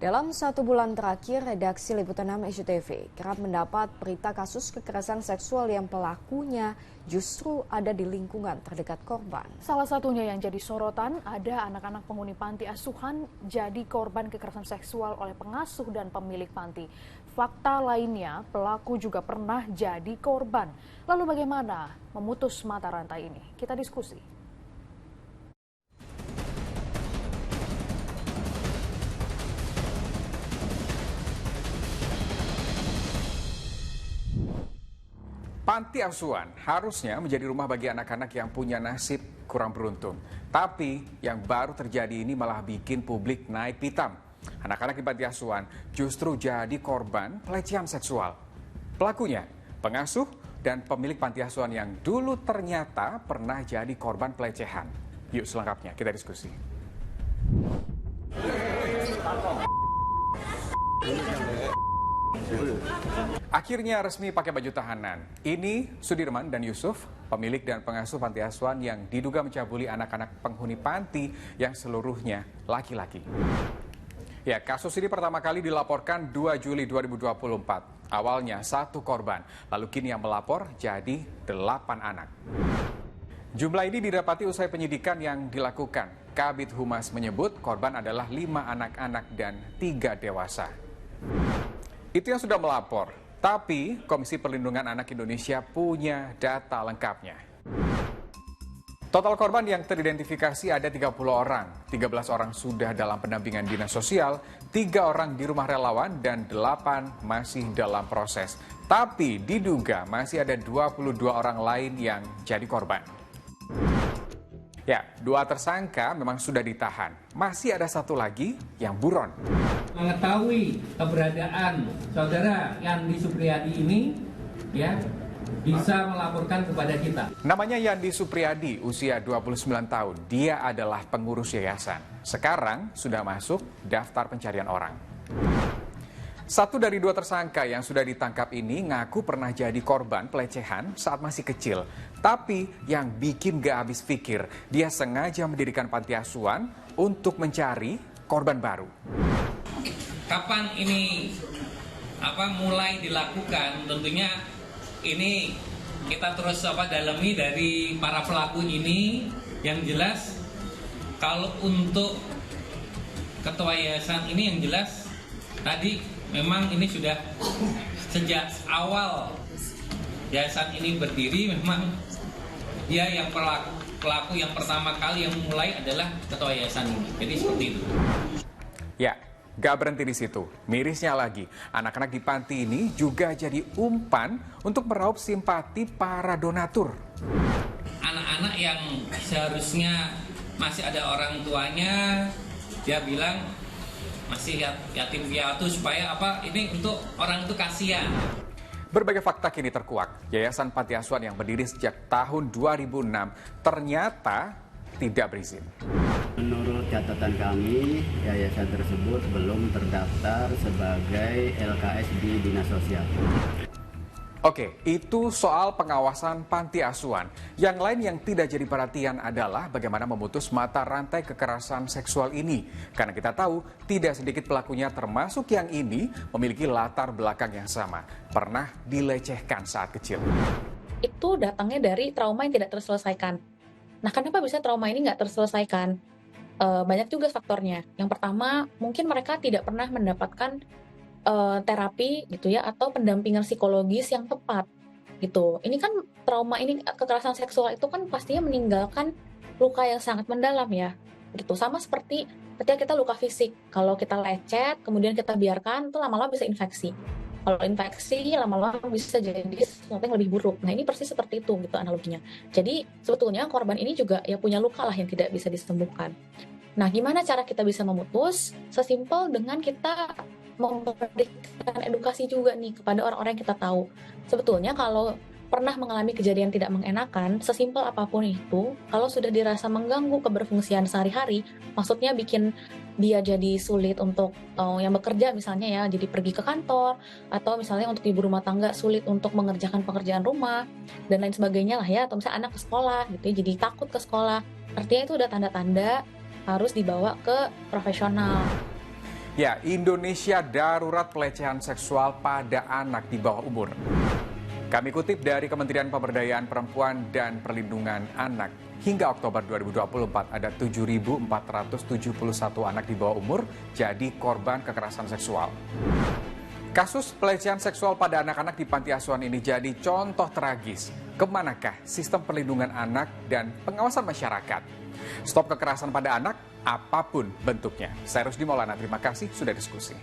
Dalam 1 bulan terakhir, redaksi Liputan 6 SCTV kerap mendapat berita kasus kekerasan seksual yang pelakunya justru ada di lingkungan terdekat korban. Salah satunya yang jadi sorotan, ada anak-anak penghuni panti asuhan jadi korban kekerasan seksual oleh pengasuh dan pemilik panti. Fakta lainnya, pelaku juga pernah jadi korban. Lalu bagaimana memutus mata rantai ini? Kita diskusi. Panti asuhan harusnya menjadi rumah bagi anak-anak yang punya nasib kurang beruntung. Tapi yang baru terjadi ini malah bikin publik naik pitam. Anak-anak di panti asuhan justru jadi korban pelecehan seksual. Pelakunya, pengasuh dan pemilik panti asuhan yang dulu ternyata pernah jadi korban pelecehan. Yuk selengkapnya kita diskusi. Akhirnya resmi pakai baju tahanan. Ini Sudirman dan Yusuf, pemilik dan pengasuh panti asuhan yang diduga mencabuli anak-anak penghuni panti yang seluruhnya laki-laki. Ya, kasus ini pertama kali dilaporkan 2 Juli 2024. Awalnya 1 korban, lalu kini yang melapor jadi 8 anak. Jumlah ini didapati usai penyidikan yang dilakukan. Kabid Humas menyebut korban adalah 5 anak-anak dan 3 dewasa. Itu yang sudah melapor, tapi Komisi Perlindungan Anak Indonesia punya data lengkapnya. Total korban yang teridentifikasi ada 30 orang, 13 orang sudah dalam pendampingan dinas sosial, 3 orang di rumah relawan, dan 8 masih dalam proses. Tapi diduga masih ada 22 orang lain yang jadi korban. Ya, 2 tersangka memang sudah ditahan. Masih ada 1 lagi yang buron. Mengetahui keberadaan saudara Yandi Supriyadi ini, ya, bisa melaporkan kepada kita. Namanya Yandi Supriyadi, usia 29 tahun. Dia adalah pengurus yayasan. Sekarang sudah masuk daftar pencarian orang. 1 dari 2 tersangka yang sudah ditangkap ini ngaku pernah jadi korban pelecehan saat masih kecil. Tapi yang bikin gak habis pikir, dia sengaja mendirikan panti asuhan untuk mencari korban baru. Kapan ini mulai dilakukan? Tentunya ini kita terus dalami dari para pelaku ini. Yang jelas kalau untuk ketua yayasan ini yang jelas tadi memang ini sudah sejak awal yayasan ini berdiri, memang dia yang pelaku yang pertama kali yang mulai adalah ketua yayasan ini. Jadi seperti itu. Ya, gak berhenti di situ. Mirisnya lagi, anak-anak di panti ini juga jadi umpan untuk meraup simpati para donatur. Anak-anak yang seharusnya masih ada orang tuanya, dia bilang masih yatim piatu supaya ini untuk orang itu kasihan. Berbagai fakta kini terkuak. Yayasan Panti Asuhan yang berdiri sejak tahun 2006 ternyata tidak berizin. Menurut catatan kami, yayasan tersebut belum terdaftar sebagai LKS di Dinas Sosial. Oke, itu soal pengawasan panti asuhan. Yang lain yang tidak jadi perhatian adalah bagaimana memutus mata rantai kekerasan seksual ini. Karena kita tahu tidak sedikit pelakunya termasuk yang ini memiliki latar belakang yang sama. Pernah dilecehkan saat kecil. Itu datangnya dari trauma yang tidak terselesaikan. Nah, kenapa bisa trauma ini nggak terselesaikan? Banyak juga faktornya. Yang pertama, mungkin mereka tidak pernah mendapatkan terapi gitu ya, atau pendampingan psikologis yang tepat gitu. Ini kan trauma ini, kekerasan seksual itu kan pastinya meninggalkan luka yang sangat mendalam ya gitu. Sama seperti ketika kita luka fisik, kalau kita lecet kemudian kita biarkan, itu lama-lama bisa infeksi. Kalau infeksi lama-lama bisa jadi sesuatu yang lebih buruk. Nah, ini persis seperti itu gitu analoginya. Jadi sebetulnya korban ini juga ya punya luka lah yang tidak bisa disembuhkan. Nah, gimana cara kita bisa memutus? Sesimpel dengan kita memberikan edukasi juga nih kepada orang-orang yang kita tahu. Sebetulnya kalau pernah mengalami kejadian tidak mengenakan, sesimpel apapun itu, kalau sudah dirasa mengganggu keberfungsian sehari-hari, maksudnya bikin dia jadi sulit untuk yang bekerja misalnya ya, jadi pergi ke kantor, atau misalnya untuk ibu rumah tangga sulit untuk mengerjakan pekerjaan rumah, dan lain sebagainya lah ya, atau misalnya anak ke sekolah gitu ya, jadi takut ke sekolah. Artinya itu udah tanda-tanda harus dibawa ke profesional. Ya, Indonesia darurat pelecehan seksual pada anak di bawah umur. Kami kutip dari Kementerian Pemberdayaan Perempuan dan Perlindungan Anak. Hingga Oktober 2024 ada 7.471 anak di bawah umur jadi korban kekerasan seksual. Kasus pelecehan seksual pada anak-anak di panti asuhan ini jadi contoh tragis. Kemanakah sistem perlindungan anak dan pengawasan masyarakat? Stop kekerasan pada anak, apapun bentuknya. Saya Rusdi Maulana, terima kasih sudah diskusi.